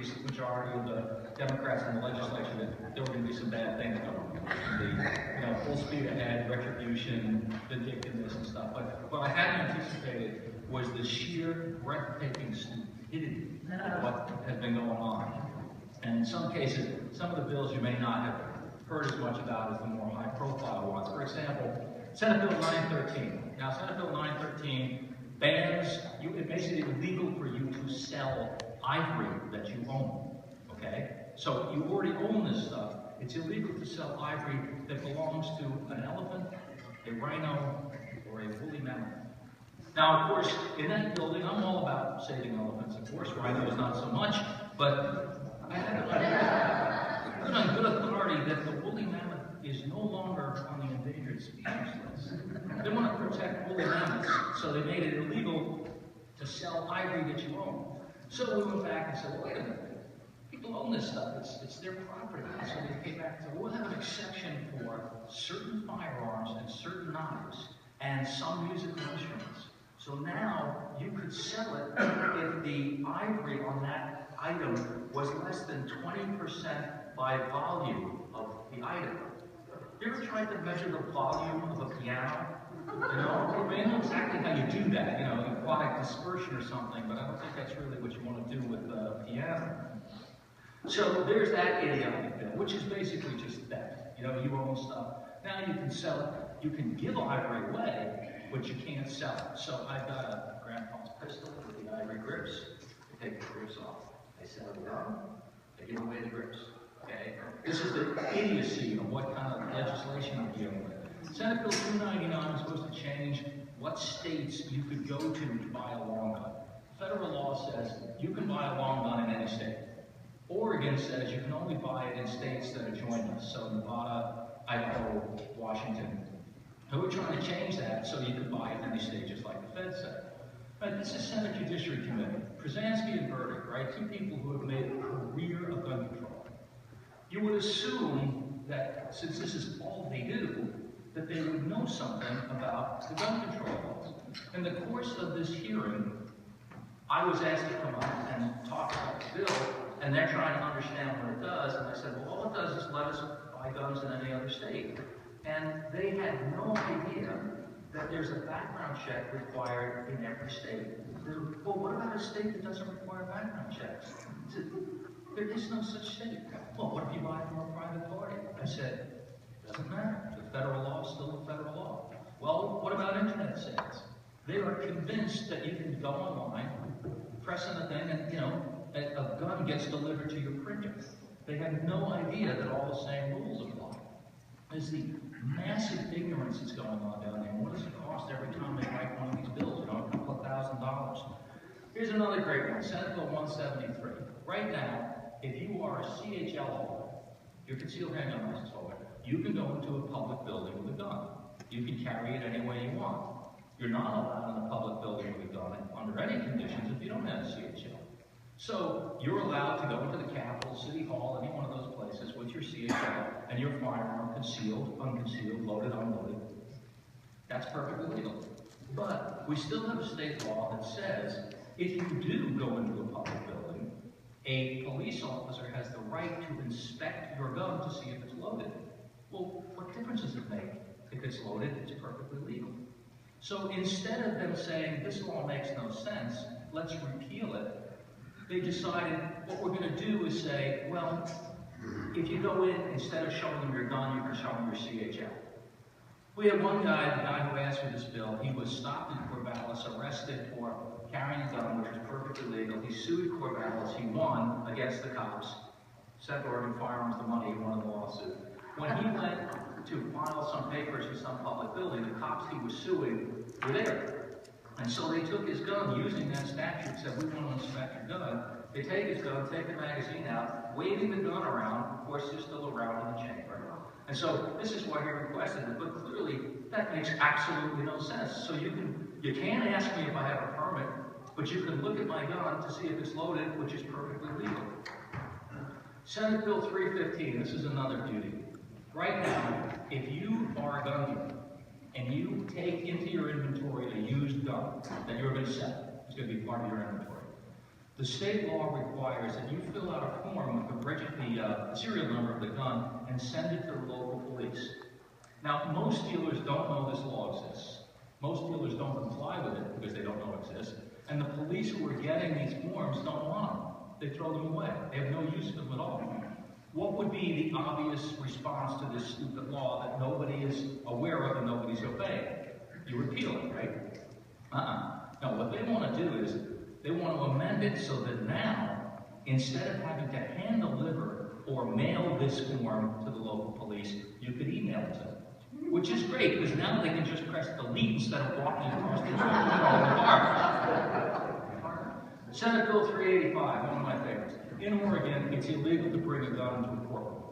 increased majority of the Democrats in the legislature that there were going to be some bad things going on. Full speed ahead, retribution, vindictiveness and stuff. But what I hadn't anticipated was the sheer breathtaking stupidity of what has been going on. And in some cases, some of the bills you may not have heard as much about as the more high-profile ones. For example, Senate Bill 913. Now, Senate Bill 913 bans, it makes it illegal for you to sell ivory that you own, okay? So you already own this stuff. It's illegal to sell ivory that belongs to an elephant, a rhino, or a woolly mammoth. Now, of course, in that building, I'm all about saving elephants, of course, rhinos not so much, but I have put on good authority that the woolly mammoth is no longer on the endangered species list. They want to protect woolly mammoths, so they made it illegal to sell ivory that you own. So we went back and said, well, wait a minute, people own this stuff, it's their property. So they came back and said, we'll have an exception for certain firearms and certain knives and some musical instruments. So now you could sell it if the ivory on that item was less than 20% by volume of the item. You ever tried to measure the volume of a piano? You may know exactly how you do that, aquatic dispersion or something, but I don't think that's really what you want to do with a piano. So there's that idiotic bill, which is basically just theft. You own stuff. Now you can sell it. You can give ivory away, but you can't sell it. So I've got a grandpa's pistol with the ivory grips. I take the grips off. I sell it down. I give away the grips. Okay? This is the idiocy of what kind of legislation we're dealing with. Senate Bill 299 is supposed to change what states you could go to buy a long gun. Federal law says you can buy a long gun in any state. Oregon says you can only buy it in states that are joined us. So Nevada, Idaho, Washington. And we're trying to change that so you can buy it in any state, just like the Fed said. Right, this is Senate Judiciary Committee. Krasansky and Burdick, right? Two people who have made a career of gun control. You would assume that since this is all they do, that they would know something about the gun control laws. In the course of this hearing, I was asked to come up and talk about the bill, and they're trying to understand what it does, and I said, well, all it does is let us buy guns in any other state. And they had no idea that there's a background check required in every state. Well, what about a state that doesn't require background checks? I said, there is no such state. Well, what if you buy from a private party? I said, doesn't matter. The federal law is still a federal law. Well, what about internet sales? They are convinced that you can go online, press on a thing, and a gun gets delivered to your printer. They have no idea that all the same rules apply. There's the massive ignorance that's going on down there. What does it cost every time they write one of these bills? A couple of $1,000s. Here's another great one, Senate Bill 173. Right now, if you are a CHL holder, your concealed handgun license holder, you can go into a public building with a gun. You can carry it any way you want. You're not allowed in a public building with a gun under any conditions if you don't have a CHL. So you're allowed to go into the Capitol, City Hall, any one of those places with your CHL and your firearm concealed, unconcealed, loaded, unloaded. That's perfectly legal. But we still have a state law that says if you do go into a public building, a police officer has the right to inspect your gun to see if it's loaded. Well, what difference does it make? If it's loaded, it's perfectly legal. So instead of them saying, this law makes no sense, let's repeal it, they decided what we're going to do is say, well, if you go in, instead of showing them your gun, you can show them your CHL. We had one guy, the guy who asked for this bill, he was stopped in Corvallis, arrested for carrying a gun, which was perfectly legal. He sued Corvallis, he won against the cops. Sent Oregon Firearms the money, he won the lawsuit. When he went to file some papers in some public building, the cops he was suing were there. And so they took his gun, using that statute, said, we want to inspect your gun. They take his gun, take the magazine out, waving the gun around. Of course, it's still around in the chamber. And so this is why he requested it, but clearly that makes absolutely no sense. So you can ask me if I have a permit, but you can look at my gun to see if it's loaded, which is perfectly legal. Senate Bill 315, this is another beauty. Right now, if you are a gun dealer and you take into your inventory a used gun that you're going to sell, it's going to be part of your inventory. The state law requires that you fill out a form with the serial number of the gun and send it to the local police. Now, most dealers don't know this law exists. Most dealers don't comply with it because they don't know it exists. And the police who are getting these forms don't want them. They throw them away. They have no use for them at all. What would be the obvious response to this stupid law that nobody is aware of and nobody's obeying? You repeal it, right? No, what they want to do is they want to amend it so that now, instead of having to hand deliver or mail this form to the local police, you could email it to them. Which is great, because now they can just press delete instead of walking across the street in the car. Senate Bill 385, one of my favorites. In Oregon, it's illegal to bring a gun into a courtroom.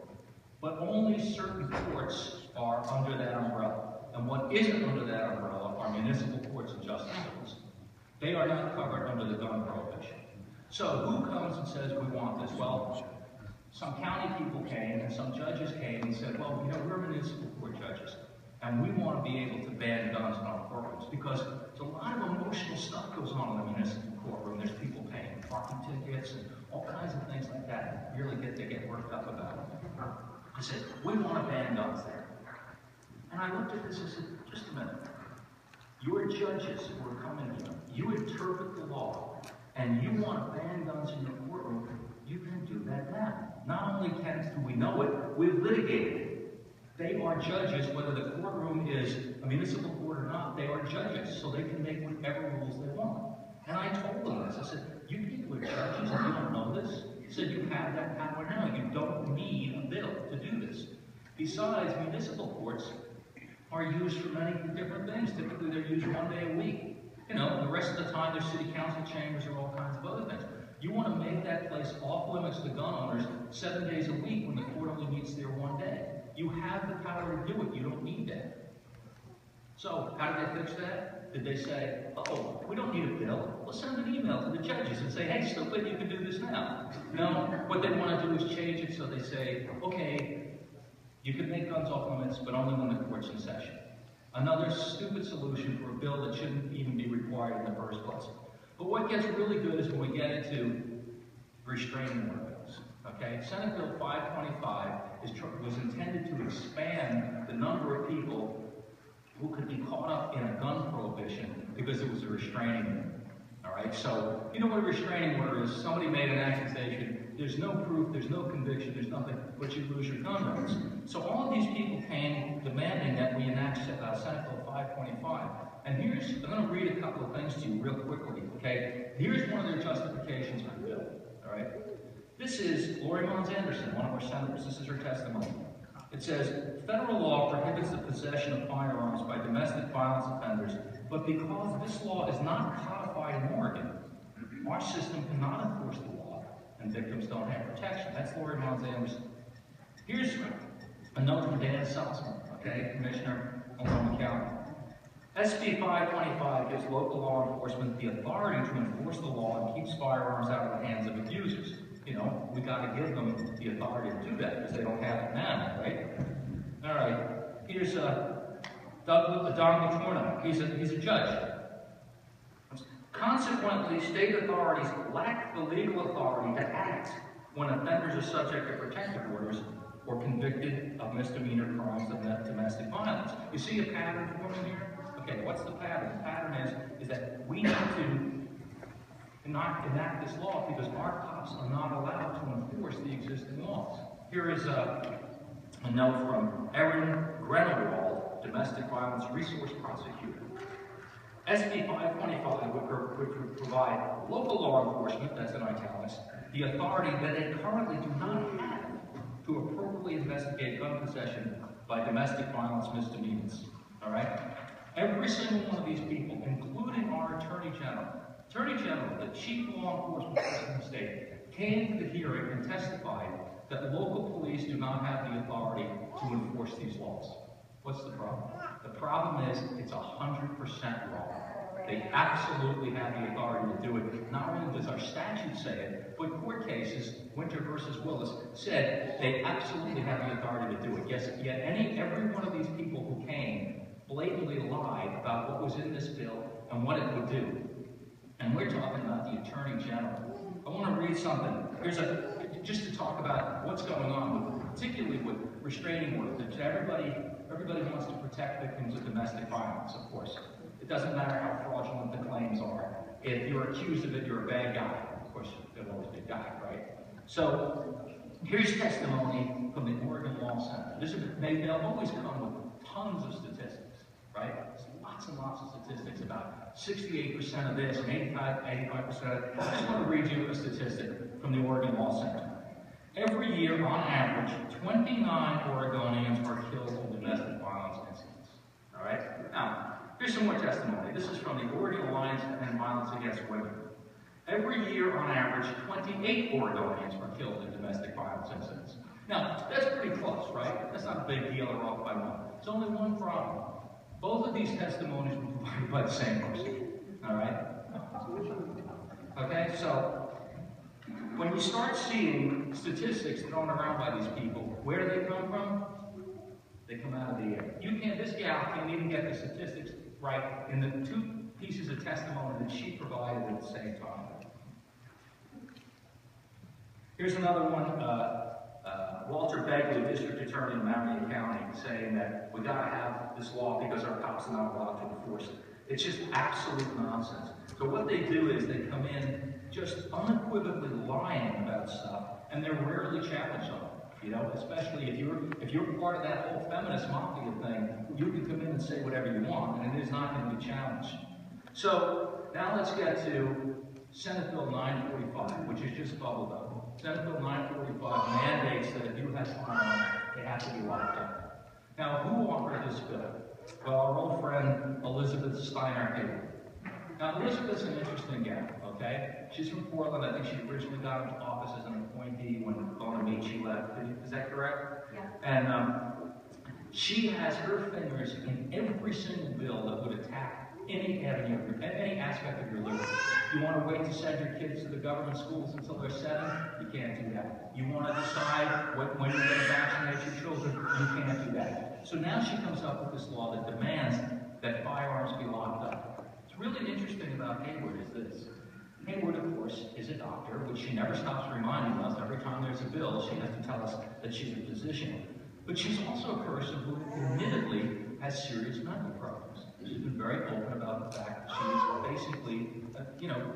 But only certain courts are under that umbrella. And what isn't under that umbrella are municipal courts and justice courts. They are not covered under the gun prohibition. So who comes and says we want this? Well, some county people came and some judges came and said, well, you know, we're municipal court judges, and we want to be able to ban guns in our courtrooms because there's a lot of emotional stuff goes on in the municipal courtroom. There's people paying parking tickets and all kinds of things like that. Really they get worked up about it. I said, we want to ban guns there. And I looked at this and said, just a minute. Your judges who are coming here, you interpret the law, and you want to ban guns in your courtroom, you can do that now. Not only do we know it, we've litigated it. They are judges, whether the courtroom is a municipal court or not, they are judges, so they can make whatever rules they want. And I told them this. I said, you people are judges and you don't know this? I said, you have that power now. You don't need a bill to do this. Besides, municipal courts are used for many different things. Typically, they're used one day a week. You know, the rest of the time, there's city council chambers or all kinds of other things. You want to make that place off limits to gun owners 7 days a week when the court only meets there one day. You have the power to do it. You don't need that. So, how did they fix that? Did they say, oh, we don't need a bill? Let's send an email to the judges and say, hey, stupid, you can do this now. No, what they want to do is change it so they say, okay, you can make guns off limits, but only when the court's in session. Another stupid solution for a bill that shouldn't even be required in the first place. But what gets really good is when we get into restraining order bills. Okay, Senate Bill 525 was intended to expand the number of people who could be caught up in a gun prohibition because it was a restraining order. All right, so you know what a restraining order is? Somebody made an accusation. There's no proof, there's no conviction, there's nothing, but you lose your gun rights. So all of these people came demanding that we enact Senate Bill 525. And I'm going to read a couple of things to you real quickly, okay? Here's one of their justifications for the bill, all right? This is Lori Mons Anderson, one of our senators. This is her testimony. It says, federal law prohibits the possession of firearms by domestic violence offenders, but because this law is not codified in Oregon, our system cannot enforce the law, and victims don't have protection. That's Lori Mons Anderson. Here's a note from Dan Sussman, okay, Commissioner of Oklahoma County. SB 525 gives local law enforcement the authority to enforce the law and keeps firearms out of the hands of abusers. You know, we got to give them the authority to do that because they don't have it now, right? All right. Here's Don McTorno. He's a judge. Consequently, state authorities lack the legal authority to act when offenders are subject to protective orders or convicted of misdemeanor crimes of domestic violence. You see a pattern forming here? Okay, what's the pattern? The pattern is that we need to not enact this law because our cops are not allowed to enforce the existing laws. Here is a note from Erin Grenowald, Domestic Violence Resource Prosecutor. SB 525 would provide local law enforcement, that's in italics, the authority that they currently do not have to appropriately investigate gun possession by domestic violence misdemeanors. All right? Every single one of these people, including our Attorney General, the chief law enforcement officer in the state, came to the hearing and testified that local police do not have the authority to enforce these laws. What's the problem? The problem is it's 100% wrong. They absolutely have the authority to do it. Not only does our statute say it, but court cases, Winter versus Willis, said they absolutely have the authority to do it. Yes, yet every one of these people who came blatantly lied about what was in this bill and what it would do. And we're talking about the Attorney General. read something. Just to talk about what's going on, particularly with restraining orders. Everybody wants to protect victims of domestic violence, of course. It doesn't matter how fraudulent the claims are. If you're accused of it, you're a bad guy. Of course, you'll always be a guy, right? So, here's testimony from the Oregon Law Center. They'll always come with tons of statistics, right? Lots and lots of statistics about 68% of this and 85% of that. I just want to read you a statistic from the Oregon Law Center. Every year, on average, 29 Oregonians are killed in domestic violence incidents. All right? Now, here's some more testimony. This is from the Oregon Alliance to End Violence Against Women. Every year, on average, 28 Oregonians are killed in domestic violence incidents. Now, that's pretty close, right? That's not a big deal. They're off by one. There's only one problem. Both of these testimonies were provided by the same person. All right? Okay, so when you start seeing statistics thrown around by these people, where do they come from? They come out of the air. This gal can't even get the statistics right in the two pieces of testimony that she provided at the same time. Here's another one. Walter Begley, District Attorney in Marion County, saying that we got to have this law because our cops are not allowed to enforce it. It's just absolute nonsense. So what they do is they come in just unequivocally lying about stuff, and they're rarely challenged on it. You know, especially if you're part of that whole feminist mafia thing, you can come in and say whatever you want, and it is not going to be challenged. So now let's get to Senate Bill 945, which is just bubbled up. Senate Bill 945 mandates that if you have firearms, they have to be locked up. Now, who offered this bill? Well, our old friend Elizabeth Steiner Hayward. Now, Elizabeth's an interesting gal, okay? She's from Portland. I think she originally got into office as an appointee when Bonamici left. Is that correct? Yeah. And she has her fingers in every single bill that would attack any avenue, any aspect of your liberty. You want to wait to send your kids to the government schools until they're 7? You can't do that. You want to decide when you're going to vaccinate your children? You can't do that. So now she comes up with this law that demands that firearms be locked up. What's really interesting about Hayward is this. Hayward, of course, is a doctor, which she never stops reminding us. Every time there's a bill, she has to tell us that she's a physician. But she's also a person who admittedly has serious mental problems. She's been very open about the fact that she's basically,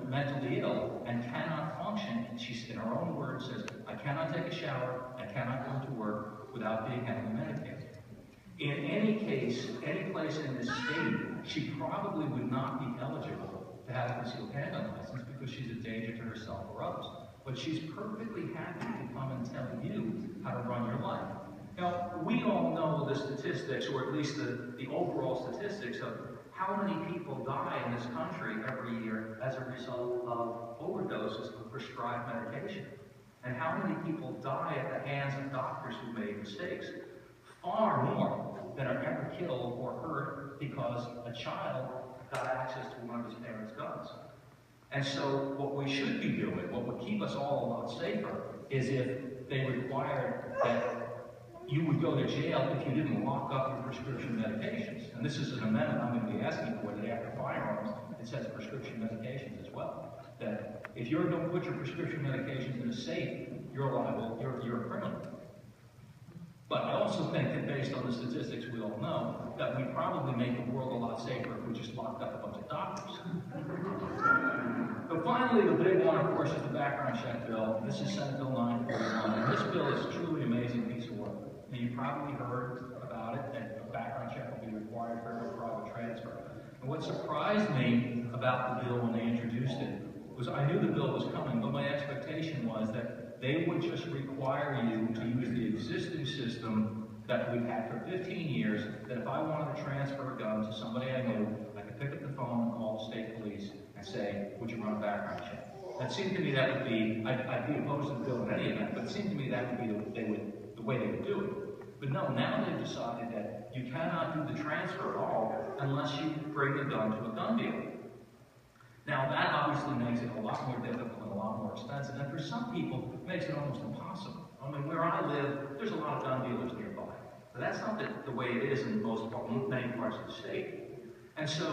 mentally ill and cannot function. And she's, in her own words, says, I cannot take a shower, I cannot go to work without being heavily medicated. In any case, any place in this state, she probably would not be eligible to have a concealed handgun license because she's a danger to herself or others. But she's perfectly happy to come and tell you how to run your life. Now, we all know the statistics, or at least the overall statistics of how many people die in this country every year as a result of overdoses of prescribed medication. And how many people die at the hands of doctors who made mistakes. Far more than are ever killed or hurt because a child got access to one of his parents' guns. And so what we should be doing, what would keep us all a lot safer, is if they required that you would go to jail if you didn't lock up your prescription medications. And this is an amendment I'm going to be asking for, that after firearms, it says prescription medications as well. That if you don't put your prescription medications in a safe, you're liable, you're a criminal. But I also think that based on the statistics we all know, that we probably make the world a lot safer if we just locked up a bunch of doctors. But finally, the big one, of course, is the background check bill. This is Senate Bill 941. And this bill is a truly amazing piece of work. And you probably heard about it, that a background check will be required for every private transfer. And what surprised me about the bill when they introduced it was I knew the bill was coming, but my expectation was that they would just require you to use the existing system that we've had for 15 years, that if I wanted to transfer a gun to somebody I knew, I could pick up the phone and call the state police and say, would you run a background check? That seemed to me that would be, I'd be opposed to the bill in any event, but it seemed to me that would be the way they would do it. But no, now they've decided that you cannot do the transfer at all unless you bring the gun to a gun dealer. Now that obviously makes it a lot more difficult and a lot more expensive, and for some people, it makes it almost impossible. I mean, where I live, there's a lot of gun dealers nearby. But that's not the way it is in many parts of the state. And so,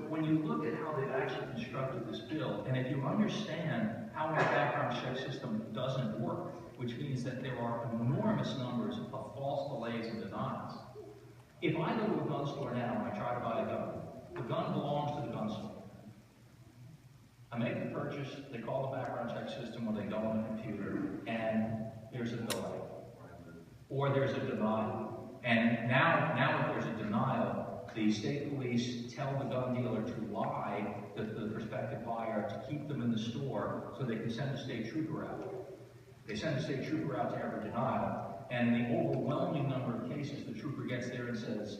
when you look at how they've actually constructed this bill, and if you understand how our background check system which means that there are enormous numbers of false delays and denials. If I go to a gun store now and I try to buy a gun, the gun belongs to the gun store. I make the purchase, they call the background check system when they go on the computer, and there's a delay. Or there's a denial. And now if there's a denial, the state police tell the gun dealer to lie to the prospective buyer to keep them in the store so they can send a state trooper out. They send a state trooper out to every denial, and in the overwhelming number of cases, the trooper gets there and says,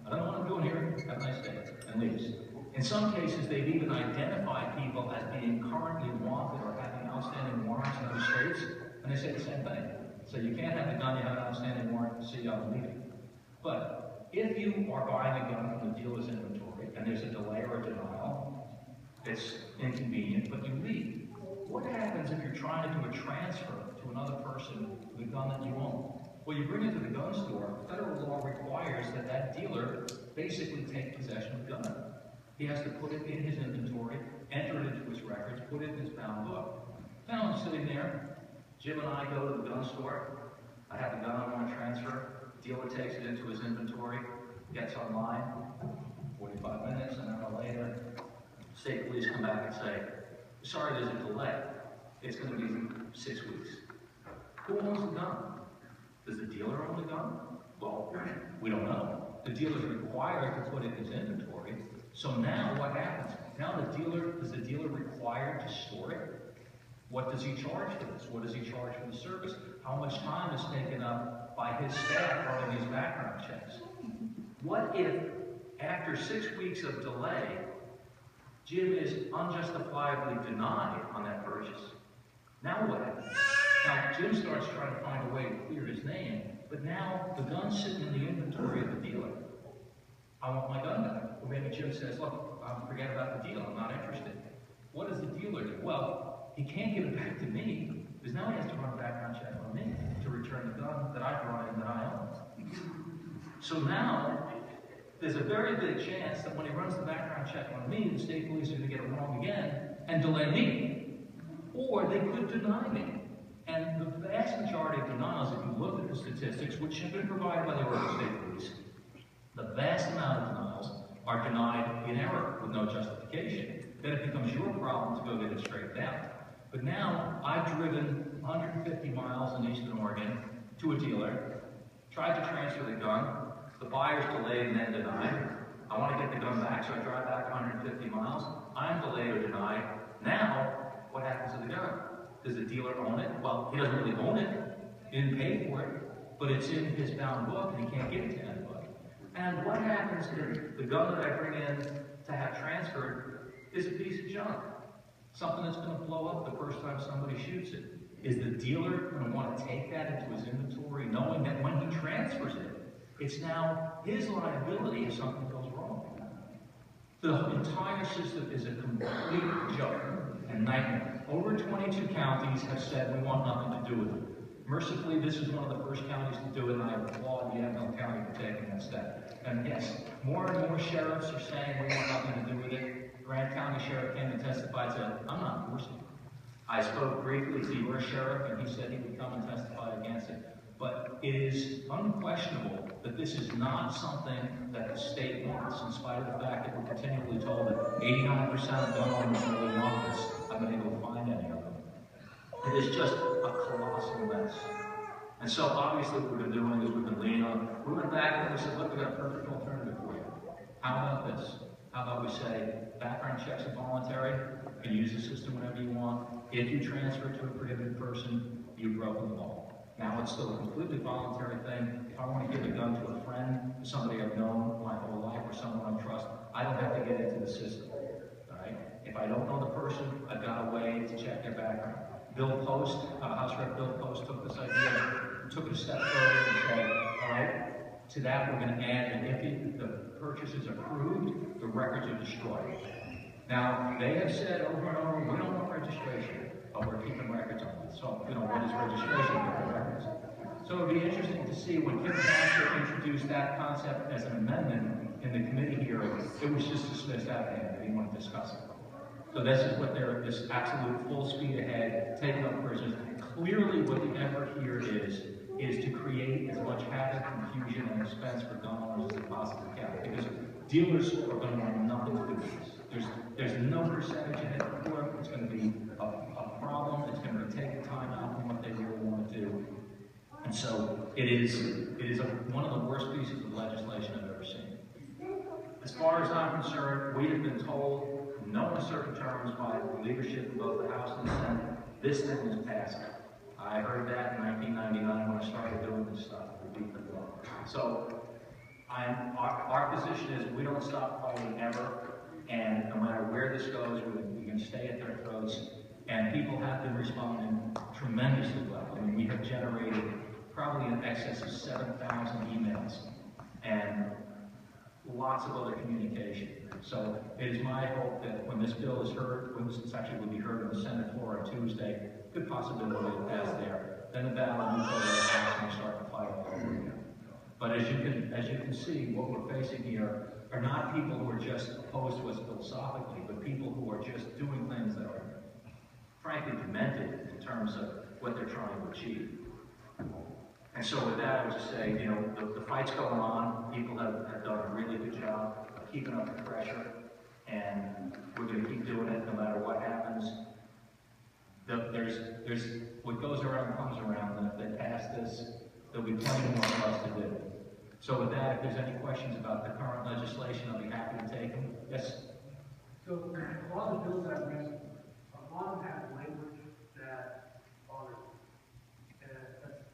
I don't know what I'm doing here, have a nice day, and leaves. In some cases, they've even identified people as being currently wanted or having outstanding warrants in other states, and they say the same thing. So you can't have the gun, you have an outstanding warrant, see you, I'm leaving. But if you are buying a gun from the dealer's inventory, and there's a delay or a denial, it's inconvenient, but you leave. What happens if you're trying to do a transfer to another person the gun that you own? Well, you bring it to the gun store, federal law requires that that dealer basically take possession of the gun. He has to put it in his inventory, enter it into his records, put it in his bound book. Now I'm sitting there, Jim and I go to the gun store, I have a gun I want to transfer, dealer takes it into his inventory, gets online, 45 minutes, an hour later, state police come back and say, sorry, there's a delay. It's going to be 6 weeks. Who owns the gun? Does the dealer own the gun? Well, we don't know. The dealer's required to put it in his inventory. So now what happens? Now is the dealer required to store it? What does he charge for this? What does he charge for the service? How much time is taken up by his staff running these background checks? What if, after 6 weeks of delay, Jim is unjustifiably denied on that purchase? Now what happens? Now, Jim starts trying to find a way to clear his name, but now the gun's sitting in the inventory of the dealer. I want my gun back. Or maybe Jim says, look, forget about the deal, I'm not interested. What does the dealer do? Well, he can't give it back to me, because now he has to run a background check on me to return the gun that I brought in that I own. So now, there's a very big chance that when he runs the background check on me, the state police are going to get it wrong again and delay me. Or they could deny me. And the vast majority of denials, if you look at the statistics, which have been provided by the Oregon State Police, the vast amount of denials are denied in error with no justification. Then it becomes your problem to go get it straightened out. But now, I've driven 150 miles in Eastern Oregon to a dealer, tried to transfer the gun, the buyer's delayed and then denied. I want to get the gun back, so I drive back 150 miles. I'm delayed or denied. Now, what happens to the gun? Does the dealer own it? Well, he doesn't really own it. He didn't pay for it, but it's in his bound book and he can't give it to anybody. And what happens if the gun that I bring in to have transferred is a piece of junk? Something that's going to blow up the first time somebody shoots it. Is the dealer going to want to take that into his inventory, knowing that when he transfers it, it's now his liability if something goes wrong? The entire system is a complete joke and nightmare. Over 22 counties have said we want nothing to do with it. Mercifully, this is one of the first counties to do it, and I applaud Yadville County for taking that step. And yes, more and more sheriffs are saying we want nothing to do with it. Grant County Sheriff came and testified and said, I'm not enforcing it. I spoke briefly to your sheriff, and he said he would come and testify against it. But it is unquestionable that this is not something that the state wants, in spite of the fact that we're continually told that 89% of gun owners really want this. I've been able to find any of them. It is just a colossal mess. And so obviously what we've been doing is we've been leaning on, we went back and we said, look, we've got a perfect alternative for you. How about this? How about we say, background checks are voluntary, you can use the system whenever you want. If you transfer to a prohibited person, you've broken the law. Now it's still a completely voluntary thing. If I want to give a gun to a friend, somebody I've known my whole life, or someone I trust, I don't have to get into the system. All right? If I don't know the person, I've got a way to check their background. Bill Post, House Rep Bill Post took this idea, took it a step further and said, all right, to that we're going to add that if the purchase is approved, the records are destroyed. Now, they have said over and over, we don't want registration, but we're keeping records on it. So, what is registration for records? So it would be interesting to see when Kim Thatcher introduced that concept as an amendment in the committee hearing, it was just dismissed out of hand. They didn't want to discuss it. So this is what they're, this absolute full speed ahead, taking up prisoners, clear clearly what the effort here is to create as much havoc, confusion, and expense for gun owners as they possibly can. Because dealers are going to want nothing to do with this. There's no percentage in it for them. It's going to be a problem. It's going to be taking time out from what they really want to do. And so it is one of the worst pieces of legislation I've ever seen. As far as I'm concerned, we have been told, in no uncertain terms, by the leadership in both the House and the Senate, this thing is passing. I heard that in 1999 when I started doing this stuff. So our position is we don't stop fighting ever, and no matter where this goes, we're going to stay at their throats. And people have been responding tremendously well. I mean, we have generated probably in excess of 7,000 emails and lots of other communication. So it is my hope that when this bill is heard, when this actually will be heard on the Senate floor on Tuesday, good possibility to pass there. Then the ballot will go to the House and start the fight all over again. But as you can see, what we're facing here are not people who are just opposed to us philosophically, but people who are just doing things that are frankly demented in terms of what they're trying to achieve. And so with that, I would just say, you know, the fight's going on. People have done a really good job of keeping up the pressure, and we're going to keep doing it no matter what happens. There's what goes around comes around, and if they pass this, there'll be plenty more for us to do. So with that, if there's any questions about the current legislation, I'll be happy to take them. Yes? So a lot of the bills I've read, a lot of them have language that are,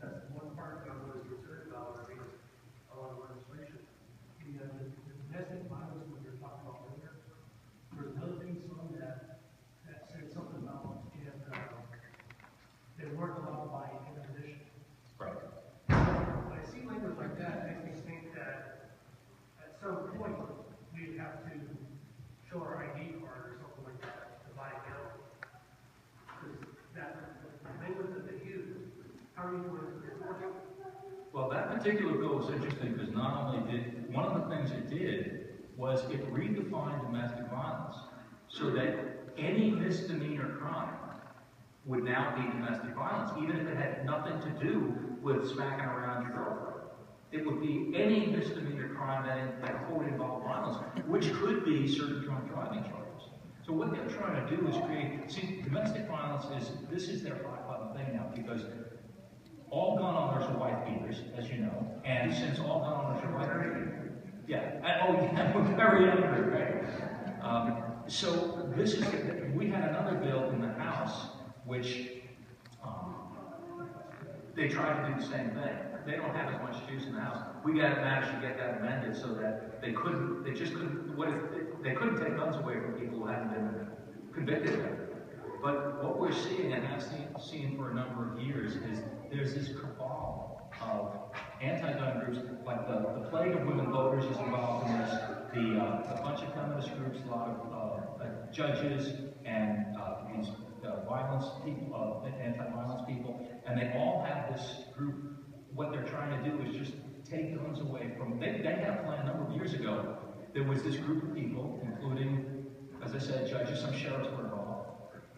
that's one part that I'm really concerned about when I read a lot of legislation. The domestic violence when you're talking about earlier, there's another piece on that said something about they weren't allowed by imposition. Right. When I see language like that, it makes me think that at some point we'd have to show our ID card or something like that to buy a gun. Because the language that they use, how are you going to enforce it? Well, that particular bill was interesting because not only did, one of the things it did was it redefined domestic violence so that any misdemeanor crime would now be domestic violence, even if it had nothing to do with smacking around your girlfriend. It would be any misdemeanor crime that would involve violence, which could be certain drunk driving charges. So what they're trying to do is create, see, domestic violence this is their hot button thing now, because all gun owners are wife beaters, as you know, and since all gun owners are wife beaters, we're very angry, right? So this is, we had another bill in the House which they tried to do the same thing. They don't have as much juice in the House. We managed to get that amended so that they couldn't take guns away from people who hadn't been convicted of it. But what we're seeing, and have seen for a number of years, is there's this cabal of anti-gun groups, like the Plague of Women Voters is involved in this, a bunch of feminist groups, a lot of judges, and these violence people, anti-violence people, and they all have this group. What they're trying to do is just take guns away from. They had a plan a number of years ago. There was this group of people, including, as I said, judges, some sheriffs were involved,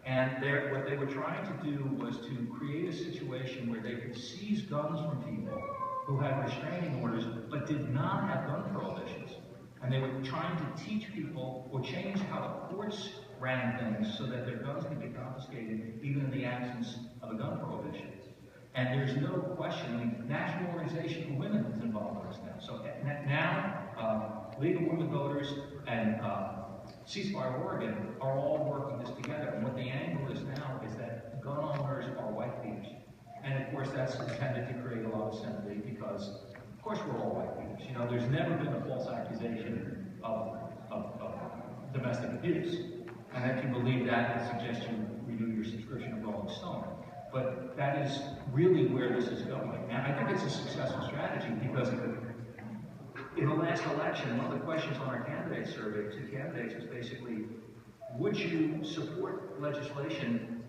and what they were trying to do was to create a situation where they could seize guns from people who had restraining orders but did not have gun prohibitions. And they were trying to teach people or change how the courts ran things so that their guns could be confiscated even in the absence of a gun prohibition. And there's no question, I mean, National Organization for Women is involved in this now. So now, League of Women Voters and Ceasefire Oregon are all working this together. And what the angle is now is that gun owners are wife beaters. And of course, that's intended to create a lot of sympathy because, of course, we're all wife beaters. You know, there's never been a false accusation of domestic abuse. And if you believe that, I suggest you renew your subscription to Rolling Stone. But that is really where this is going. And I think it's a successful strategy because in the last election, one of the questions on our candidate survey to candidates was basically, would you support legislation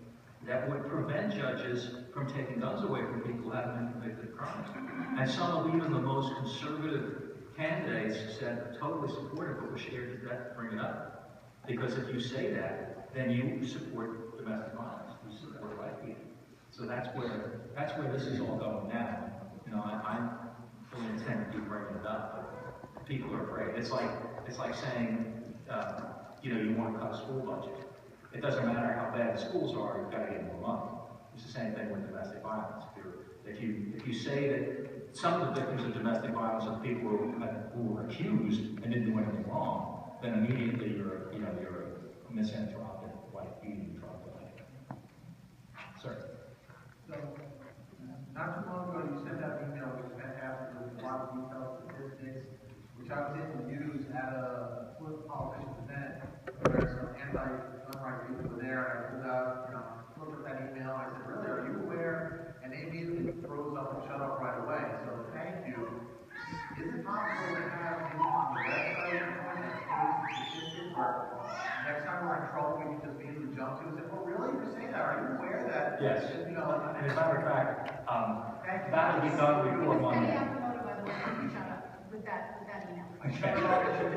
that would prevent judges from taking guns away from people who haven't been convicted of crimes? And some of even the most conservative candidates said totally support it, but we're scared to death to bring it up. Because if you say that, then you support domestic violence. You support life beating. So that's where this is all going now. You know, I fully intend to keep bringing it up, but people are afraid. It's like saying, you know, you want to cut a school budget. It doesn't matter how bad the schools are, you've got to get more money. It's the same thing with domestic violence. If you say that some of the victims of domestic violence are the people who were accused and didn't do anything wrong, then immediately you're a misanthropic, white beating troglodyte. Sir. So, not too long ago, you sent out an email which was fantastic with a lot of detailed statistics, which I was able to use at a political politician's event where some anti-gun rights people were there, and I pulled out, looked at that email, and I said, really, are you aware? And they immediately froze up and shut up right away. So thank you. Is it possible to have maybe on the website statistics where next time we're in trouble we can just immediately jump to and say, well, really? You're saying that? Are you aware that? Yes. And as a matter of fact, that will be done before Monday. With that email. Okay.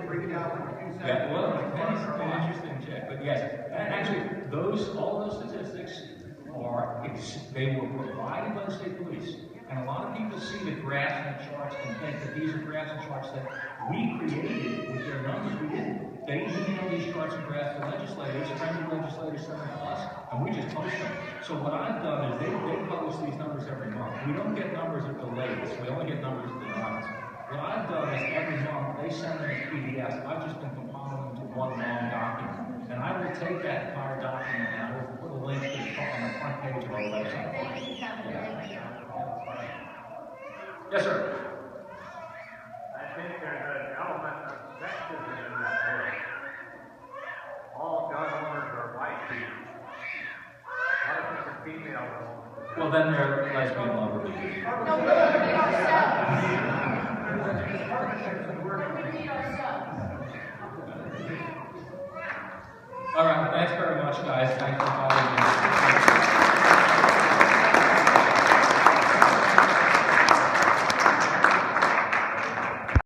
Bring it out in a few seconds. Yeah, well, that's an interesting check, but yes, and actually, all those statistics they were provided by the state police, and a lot of people see the graphs and the charts and think that these are graphs and charts that we created with their numbers. We didn't. They emailed these charts and graphs to legislators, friendly legislators send them to us, and we just post them. So what I've done is they publish these numbers every month. We don't get numbers at the latest. We only get numbers at the last. What I've done is every month they send them as PDFs. I've just been compiling them to one long document. And I will take that entire document and I will put a link to the on the front page of our website. Yes, sir. I think there's an element of sexism in that word. All gun owners are white people. What if it's a female owner? Well, then they're lesbian lovers. No, we need ourselves. We need ourselves. All right, thanks very much, guys. Thanks for following me.